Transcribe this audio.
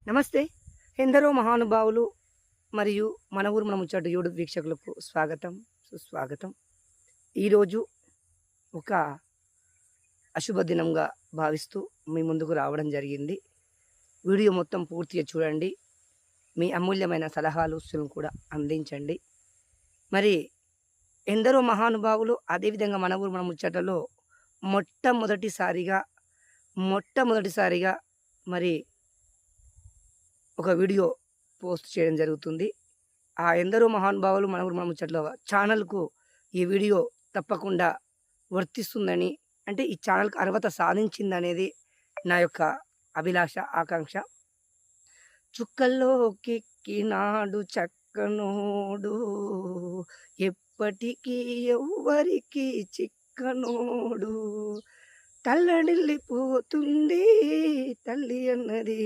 నమస్తే. ఎందరో మహానుభావులు మరియు మన ఊరు మన ముచ్చట యూట్యూబ్ వీక్షకులకు స్వాగతం, సుస్వాగతం. ఈరోజు ఒక అశుభ దినంగా భావిస్తూ మీ ముందుకు రావడం జరిగింది. వీడియో మొత్తం పూర్తిగా చూడండి. మీ అమూల్యమైన సలహాలు, సూచనలు కూడా అందించండి. మరి ఎందరో మహానుభావులు అదేవిధంగా మన ఊరు మన ముచ్చటలో మొట్టమొదటిసారిగా మొట్టమొదటిసారిగా మరి ఒక వీడియో పోస్ట్ చేయడం జరుగుతుంది. ఆ ఎందరో మహానుభావులు మన ఊరు మన ముచ్చట్లో ఛానల్‌కు ఈ వీడియో తప్పకుండా వర్తిస్తుందని, అంటే ఈ ఛానల్‌కి అర్హత సాధించిందనేది నా యొక్క అభిలాష, ఆకాంక్ష. చుక్కల్లోకెక్కినాడు చక్కనోడు, ఎప్పటికీ ఎవ్వరికీ చిక్కనోడు, తల్లడిల్లిపోతుంది తల్లి అన్నది.